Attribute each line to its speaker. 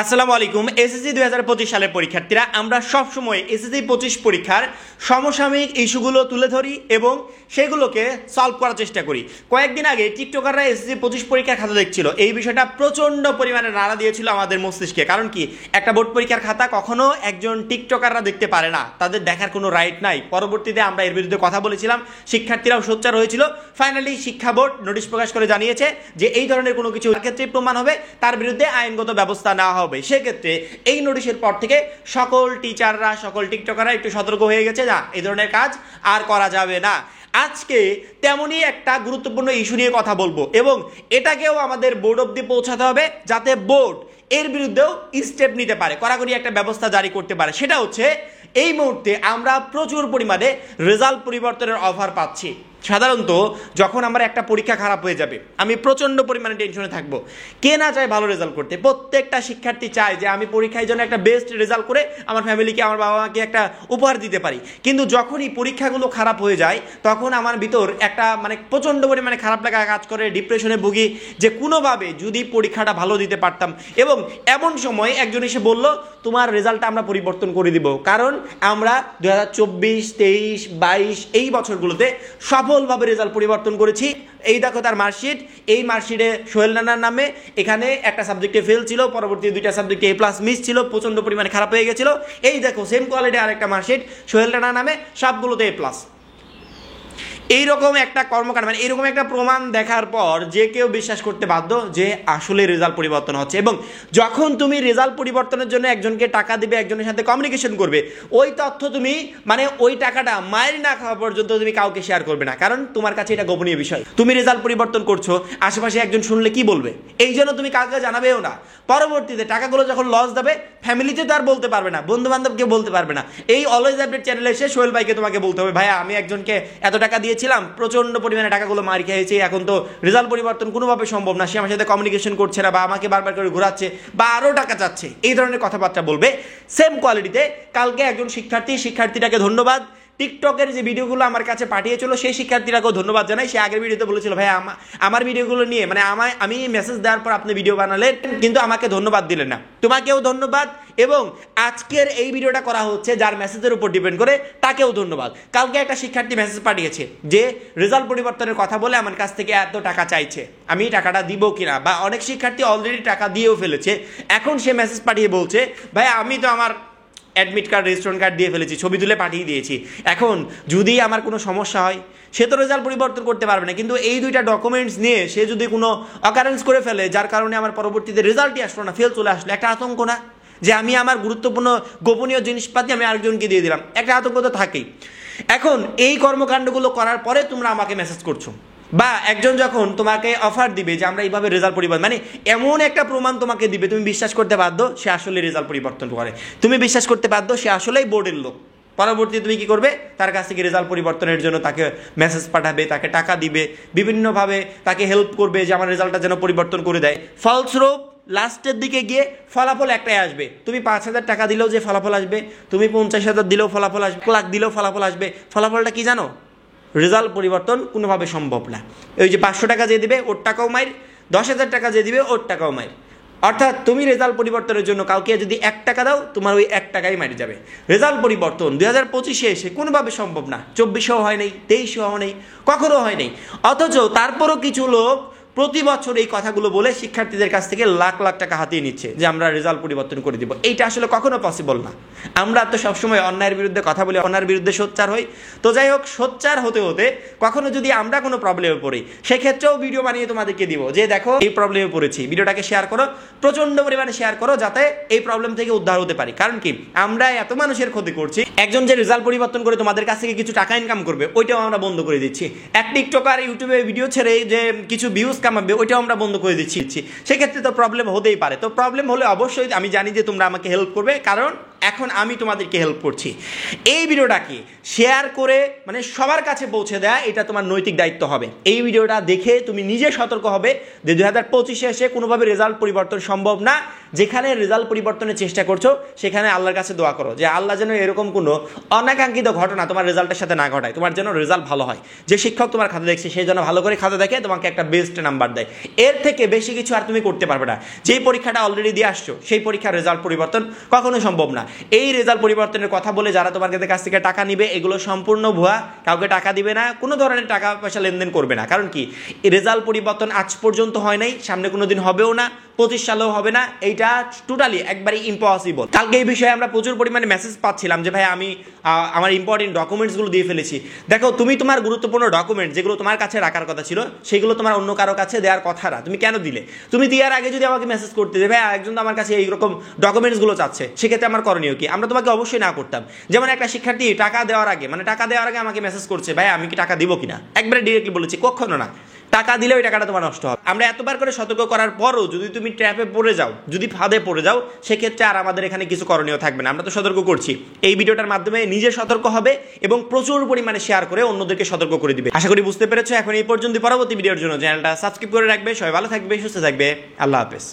Speaker 1: আসসালামু আলাইকুম। এসএসসি 2025 সালের পরীক্ষার্থীরা, আমরা সবসময় এসএসসি 25 পরীক্ষার সমসাময়িক ইস্যুগুলো তুলে ধরি এবং সেগুলোকে সলভ করার চেষ্টা করি। কয়েকদিন আগে টিকটকাররা এসএসসি 25 পরীক্ষার খাতা দেখছিল। এই বিষয়টা প্রচণ্ড পরিমাণে নাড়া দিয়েছিল আমাদের মস্তিষ্কে। কারণ কি, একটা বোর্ড পরীক্ষার খাতা কখনো একজন টিকটকাররা দেখতে পারে না, তাদের দেখার কোনো রাইট নাই। পরবর্তীতে আমরা এর বিরুদ্ধে কথা বলেছিলাম, শিক্ষার্থীরাও সোচ্চার হয়েছিল। ফাইনালি শিক্ষা বোর্ড নোটিশ প্রকাশ করে জানিয়েছে যে এই ধরনের কোনো কিছু ক্ষেত্রে প্রমাণ হবে তার বিরুদ্ধে আইনগত ব্যবস্থা নেওয়া হবে। সেক্ষেত্রে এই নোটিশের পর থেকে সকল টিচাররা, সকল টিকটকাররা একটু সতর্ক হয়ে গেছে, না এই ধরনের কাজ আর করা যাবে না। আজকে তেমনই একটা গুরুত্বপূর্ণ ইস্যু নিয়ে কথা বলবো এবং এটাকেও আমাদের বোর্ড অবধি পৌঁছাতে হবে, যাতে বোর্ড এর বিরুদ্ধেও স্টেপ নিতে পারে, কড়াকড়ি একটা ব্যবস্থা জারি করতে পারে। সেটা হচ্ছে, এই মুহূর্তে আমরা প্রচুর পরিমাণে রেজাল্ট পরিবর্তনের অফার পাচ্ছি। সাধারণত যখন আমার একটা পরীক্ষা খারাপ হয়ে যাবে, আমি প্রচণ্ড পরিমাণে টেনশনে থাকবো। কে না চায় ভালো রেজাল্ট করতে? প্রত্যেকটা শিক্ষার্থী চায় যে আমি পরীক্ষায় জন্য একটা বেস্ট রেজাল্ট করে আমার ফ্যামিলিকে, আমার বাবা মাকে একটা উপহার দিতে পারি। কিন্তু যখনই পরীক্ষাগুলো খারাপ হয়ে যায়, তখন আমার ভিতর একটা প্রচণ্ড পরিমাণে খারাপ লাগা কাজ করে, ডিপ্রেশনে ভুগি যে কোনোভাবে যদি পরীক্ষাটা ভালো দিতে পারতাম। এবং এমন সময় একজন এসে বলল, তোমার রেজাল্টটা আমরা পরিবর্তন করে দিব, কারণ আমরা 2024, 23, 22 এই বছরগুলোতে সফলভাবে রেজাল্ট পরিবর্তন করেছি। এই দেখো তার মার্কশিট। এই মার্কশিটে সোহেল রানার নামে এখানে একটা সাবজেক্টে ফেল ছিল, পরবর্তী দুইটা সাবজেক্টে A+ মিস ছিল, প্রচণ্ড পরিমাণে খারাপ হয়ে গেছিল। এই দেখো সেম কোয়ালিটি আরেকটা মার্কশিট, সোহেল রানার নামে, সবগুলোতে A+। এইরকম একটা কর্মকাণ্ড, এইরকম একটা প্রমাণ দেখার পর যে কেউ বিশ্বাস করতে বাধ্য যে আসলে রেজাল্ট পরিবর্তন হচ্ছে। এবং যখন তুমি রেজাল্ট পরিবর্তনের জন্য একজনকে টাকা দিবে, একজনের সাথে কমিউনিকেশন করবে, ওই তথ্য তুমি ওই টাকাটা মায়ের না খাওয়া পর্যন্ত তুমি কাউকে শেয়ার করবে না, কারণ তোমার কাছে এটা গোপনীয় বিষয়। তুমি রেজাল্ট পরিবর্তন করছো, আশেপাশে একজন শুনলে কি বলবে, এই জন্য তুমি কাউকে জানাবেও না। পরবর্তীতে টাকাগুলো যখন লস দেবে, ফ্যামিলিতে তো আর বলতে পারবে না, বন্ধু বান্ধবকে বলতে পারবে না। এই অলওয়েজ আপডেট চ্যানেলে এসে সোহেল ভাইকে তোমাকে বলতে হবে, ভাইয়া আমি একজনকে এত টাকা দিয়েছিলাম, প্রচন্ড পরিমাণে টাকাগুলো মার খেয়েছে, এখন তো রেজাল্ট পরিবর্তন কোনোভাবে সম্ভব না, সে আমার সাথে কমিউনিকেশন করছে না, বা আমাকে বারবার করে ঘোরাচ্ছে, বা আরও টাকা চাচ্ছে, এই ধরনের কথাবার্তা বলবে। সেম কোয়ালিটিতে কালকে একজন শিক্ষার্থীটাকে ধন্যবাদ, টিকটকের যে ভিডিওগুলো আমার কাছে পাঠিয়েছিল সেই শিক্ষার্থীরাকেও ধন্যবাদ জানাই। সে আগের ভিডিওতে বলেছিল, ভাই আমার ভিডিওগুলো নিয়ে আমি মেসেজ দেওয়ার পর আপনি ভিডিও বানালেন, কিন্তু আমাকে ধন্যবাদ দিলেন না। তোমাকেও ধন্যবাদ। এবং আজকের এই ভিডিওটা করা হচ্ছে যার মেসেজের উপর ডিপেন্ড করে, তাকেও ধন্যবাদ। কালকে একটা শিক্ষার্থী মেসেজ পাঠিয়েছে যে রেজাল্ট পরিবর্তনের কথা বলে আমার কাছ থেকে এত টাকা চাইছে, আমি টাকাটা দিব কিনা, বা অনেক শিক্ষার্থী অলরেডি টাকা দিয়েও ফেলেছে। এখন সে মেসেজ পাঠিয়ে বলছে, ভাই আমি তো আমার অ্যাডমিট কার্ড, রেজিস্ট্রেশন কার্ড দিয়ে ফেলেছি, ছবি তুলে পাঠিয়ে দিয়েছি, এখন যদি আমার কোনো সমস্যা হয়, সে তো রেজাল্ট পরিবর্তন করতে পারবে না, কিন্তু এই দুইটা ডকুমেন্টস নিয়ে সে যদি কোনো অকারেন্স করে ফেলে, যার কারণে আমার পরবর্তীতে রেজাল্টই আসলো না, ফেল চলে আসলো, একটা আতঙ্ক না যে আমি আমার গুরুত্বপূর্ণ গোপনীয় জিনিসপাতি আমি আরেকজনকে দিয়ে দিলাম, একটা আতঙ্ক তো থাকেই। এখন এই কর্মকাণ্ডগুলো করার পরে তোমরা আমাকে মেসেজ করছো, বা একজন যখন তোমাকে অফার দিবে যে আমরা এইভাবে রেজাল্ট পরিবর্তন, এমন একটা প্রমাণ তোমাকে দিবে, তুমি বিশ্বাস করতে বাধ্য সে আসলে রেজাল্ট পরিবর্তন করে, তুমি বিশ্বাস করতে বাধ্য সে আসলেই বোর্ডের লোক। পরবর্তী তুমি কি করবে? তার কাছ থেকে রেজাল্ট পরিবর্তনের জন্য তাকে মেসেজ পাঠাবে, তাকে টাকা দিবে, বিভিন্নভাবে তাকে হেল্প করবে যে আমার রেজাল্টটা যেন পরিবর্তন করে দেয়। ফলস্বরূপ লাস্টের দিকে গিয়ে ফলাফল একটাই আসবে। তুমি 5,000 টাকা দিলেও যে ফলাফল আসবে, তুমি 50,000 দিলেও ফলাফল আসবে, 1 লাখ দিলেও ফলাফল আসবে। ফলাফলটা কি জানো? রেজাল্ট পরিবর্তন কোনোভাবে সম্ভব না। ওই যে 500 টাকা যে দিবে ওর টাকাও মাইর, 10,000 টাকা যে দিবে ওর টাকাও মাইর। অর্থাৎ তুমি রেজাল্ট পরিবর্তনের জন্য কাউকে যদি 1 টাকা দাও, তোমার ওই 1 টাকাই মারি যাবে। রেজাল্ট পরিবর্তন 2025-এ এসে কোনোভাবে সম্ভব না, 24-এও হয় নাই, 23-এও হয় নাই, কখনো হয় নাই। অথচ তারপরও কিছু লোক প্রতি বছর এই কথাগুলো বলে শিক্ষার্থীদের কাছ থেকে লাখ লাখ টাকা হাতিয়ে নিচ্ছে যে আমরা রেজাল্ট পরিবর্তন করে দিব। এইটা আসলে কখনো পসিবল না। আমরা তো সবসময় অন্যায়ের বিরুদ্ধে কথা বলি, অন্যায়ের বিরুদ্ধে সোচ্চার হই। তো যাই হোক, সোচ্চার হতে হতে কখনো যদি আমরা কোনো প্রবলেমে পড়ি, সেক্ষেত্রেও ভিডিও বানিয়ে তোমাদেরকে দিব যে দেখো এই প্রবলেমে পড়েছি, ভিডিওটাকে শেয়ার করো, প্রচণ্ড পরিমাণে শেয়ার করো, যাতে এই প্রবলেম থেকে উদ্ধার হতে পারি। কারণ কি, আমরা এত মানুষের ক্ষতি করছি, একজন যে রেজাল্ট পরিবর্তন করে তোমাদের কাছ থেকে কিছু টাকা ইনকাম করবে, ওইটাও আমরা বন্ধ করে দিচ্ছি। এক টিকটকার ইউটিউবে ভিডিও ছেড়ে যে কিছু ভিউজ কামাবে, ওইটাও আমরা বন্ধ করে দিচ্ছি। সেক্ষেত্রে তো প্রবলেম হতেই পারে। তো প্রবলেম হলে অবশ্যই আমি জানি যে তোমরা আমাকে হেল্প করবে, কারণ এখন আমি তোমাদেরকে হেল্প করছি। এই ভিডিওটাকে শেয়ার করে মানে সবার কাছে পৌঁছে দেয়া এটা তোমার নৈতিক দায়িত্ব হবে। এই ভিডিওটা দেখে তুমি নিজে সতর্ক হবে যে 2025-এ এসে কোনোভাবে রেজাল্ট পরিবর্তন সম্ভব না। যেখানে রেজাল্ট পরিবর্তনের চেষ্টা করছো সেখানে আল্লাহর কাছে দোয়া করো যে আল্লাহ যেন এরকম কোনো অনাকাঙ্ক্ষিত ঘটনা তোমার রেজাল্টের সাথে না ঘটায়, তোমার যেন রেজাল্ট ভালো হয়। যে শিক্ষক তোমার খাতা দেখছে সেই জন্য ভালো করে খাতা দেখে তোমাকে একটা বেস্ট নাম্বার দেয়। এর থেকে বেশি কিছু আর তুমি করতে পারবে না। যেই পরীক্ষাটা অলরেডি দিয়ে আসছো সেই পরীক্ষার রেজাল্ট পরিবর্তন কখনো সম্ভব না। এই রেজাল্ট পরিবর্তনের কথা বলে যারা তোমার কাছ থেকে টাকা নিবে এগুলো সম্পূর্ণ ভুয়া। কাউকে টাকা দিবে না, কোনো ধরনের টাকা পয়সা লেনদেন করবে না। কারণ কি, এই রেজাল্ট পরিবর্তন আজ পর্যন্ত হয় নাই, সামনে কোনো দিন হবেও না, 25 সালেও হবে না। এইটা টোটালি একবারই ইম্পসিবল। কালকে এই বিষয়ে আমরা প্রচুর পরিমাণে মেসেজ পাচ্ছিলাম যে ভাই আমি আমার ইম্পর্টেন্ট ডকুমেন্টসগুলো দিয়ে ফেলেছি। দেখো, তুমি তোমার গুরুত্বপূর্ণ ডকুমেন্ট যেগুলো তোমার কাছে রাখার কথা ছিল সেগুলো তোমার অন্য কারো কাছে দেওয়ার কথা না, তুমি কেন দিলে? তুমি দেওয়ার আগে যদি আমাকে মেসেজ করতে যে ভাই একজন তো আমার কাছে এইরকম ডকুমেন্টসগুলো চাচ্ছে, সেক্ষেত্রে আমার করণীয় কি? আমরা তোমাকে অবশ্যই না করতাম। যেমন একটা শিক্ষার্থী টাকা দেওয়ার আগে আমাকে মেসেজ করছে ভাই আমি কি টাকা দিব কিনা, একবারে ডিরেক্টলি বলেছি কখনো না। টাকা দিলে ওই টাকাটা তোমার নষ্ট হবে। আমরা এতবার করে সতর্ক করার পরও যদি তুমি ট্র্যাপে পড়ে যাও, যদি ফাঁদে পড়ে যাও, সেক্ষেত্রে আর আমাদের এখানে কিছু করণীয় থাকবে না। আমরা তো সতর্ক করছি। এই ভিডিওটার মাধ্যমে নিজে সতর্ক হবে এবং প্রচুর পরিমাণে শেয়ার করে অন্যদেরকে সতর্ক করে দিবে। আশা করি বুঝতে পেরেছো। এখন এই পর্যন্ত, পরবর্তী ভিডিওর জন্য চ্যানেলটা সাবস্ক্রাইব করে রাখবে। সবাই ভালো থাকবে, সুস্থ থাকবে। আল্লাহ হাফেজ।